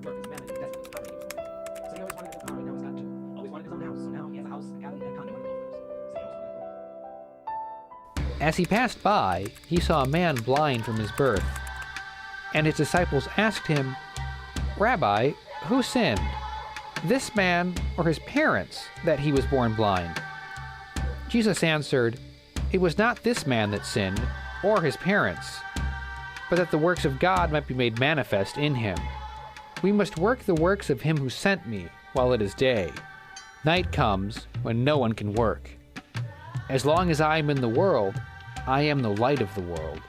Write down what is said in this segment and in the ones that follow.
hard work as a man and desperate poverty was one. So he always wanted a car, and now he's got two. Always wanted his own house, so now he has a house, a alley, and a condo, and a golf course. So he always wanted As he passed by, he saw a man blind from his birth. And his disciples asked him, "Rabbi, who sinned, this man or his parents, that he was born blind?" Jesus answered, "It was not this man that sinned, or his parents, but that the works of God might be made manifest in him. We must work the works of him who sent me while it is day. Night comes when no one can work. As long as I am in the world, I am the light of the world."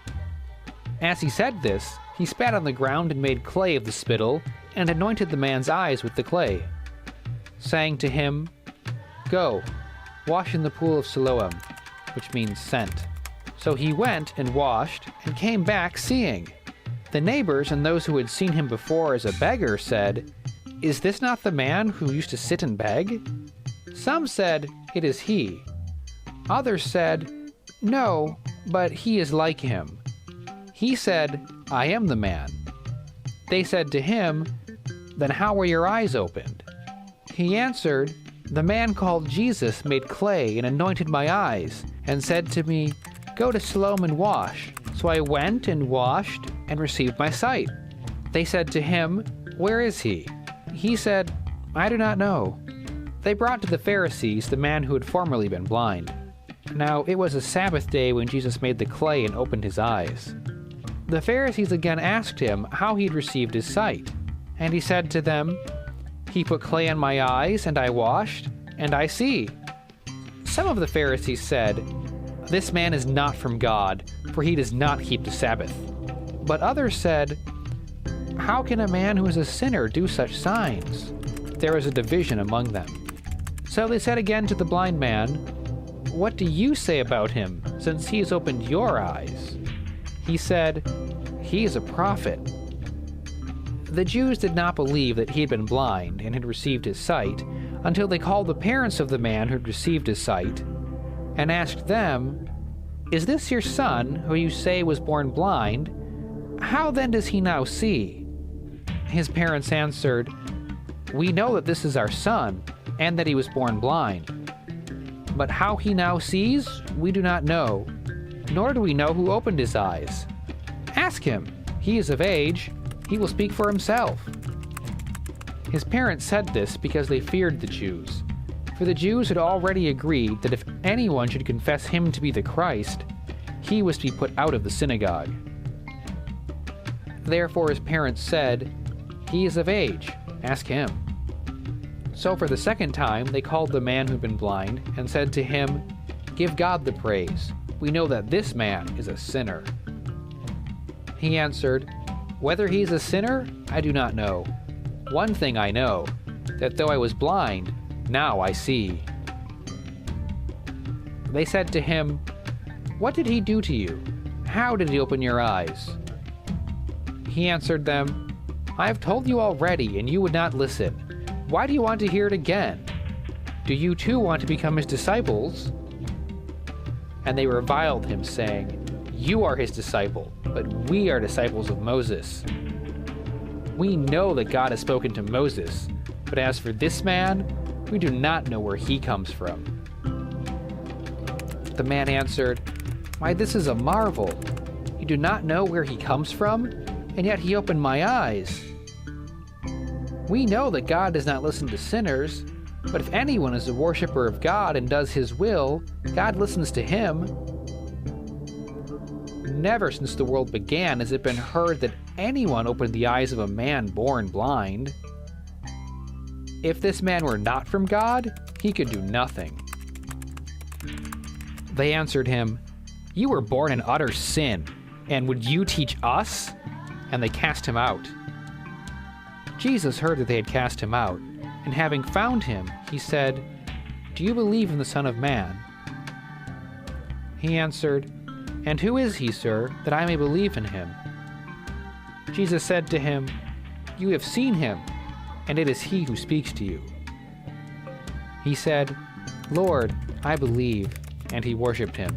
As he said this, he spat on the ground and made clay of the spittle, and anointed the man's eyes with the clay, saying to him, "Go, wash in the pool of Siloam," which means sent. So he went and washed, and came back seeing. The neighbors and those who had seen him before as a beggar said, "Is this not the man who used to sit and beg?" Some said, "It is he." Others said, "No, but he is like him." He said, "I am the man." They said to him, "Then how were your eyes opened?" He answered, "The man called Jesus made clay and anointed my eyes, and said to me, 'Go to Siloam and wash.' So I went and washed and received my sight." They said to him, "Where is he?" He said, "I do not know." They brought to the Pharisees the man who had formerly been blind. Now it was a Sabbath day when Jesus made the clay and opened his eyes. The Pharisees again asked him how he had received his sight. And he said to them, "He put clay on my eyes, and I washed, and I see." Some of the Pharisees said, "This man is not from God, for he does not keep the Sabbath." But others said, "How can a man who is a sinner do such signs?" There was a division among them. So they said again to the blind man, "What do you say about him, since he has opened your eyes?" He said, "He is a prophet." The Jews did not believe that he had been blind and had received his sight until they called the parents of the man who had received his sight and asked them, "Is this your son, who you say was born blind? How then does he now see?" His parents answered, "We know that this is our son, and that he was born blind. But how he now sees, we do not know, nor do we know who opened his eyes. Ask him. He is of age. He will speak for himself." His parents said this because they feared the Jews, for the Jews had already agreed that if anyone should confess him to be the Christ, he was to be put out of the synagogue. Therefore his parents said, "He is of age. Ask him." So for the second time they called the man who had been blind and said to him, "Give God the praise. We know that this man is a sinner." He answered, "Whether he is a sinner, I do not know. One thing I know, that though I was blind, now I see." They said to him, "What did he do to you? How did he open your eyes?" He answered them, "I have told you already, and you would not listen. Why do you want to hear it again? Do you too want to become his disciples?" And they reviled him, saying, "You are his disciple, but we are disciples of Moses. We know that God has spoken to Moses, but as for this man, we do not know where he comes from." The man answered, "Why, this is a marvel. You do not know where he comes from, and yet he opened my eyes. We know that God does not listen to sinners, but if anyone is a worshiper of God and does his will, God listens to him. Never since the world began has it been heard that anyone opened the eyes of a man born blind. If this man were not from God, he could do nothing." They answered him, "You were born in utter sin, and would you teach us?" And they cast him out. Jesus heard that they had cast him out, and having found him, he said, "Do you believe in the Son of Man?" He answered, "And who is he, sir, that I may believe in him?" Jesus said to him, "You have seen him, and it is he who speaks to you." He said, "Lord, I believe," and he worshipped him.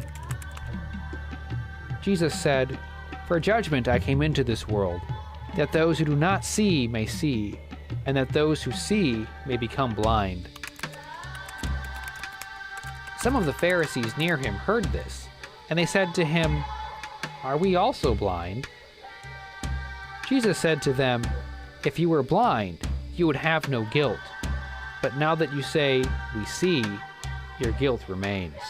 Jesus said, "For judgment I came into this world, that those who do not see may see, and that those who see may become blind." Some of the Pharisees near him heard this, and they said to him, "Are we also blind?" Jesus said to them, "If you were blind, you would have no guilt. But now that you say, 'We see,' your guilt remains."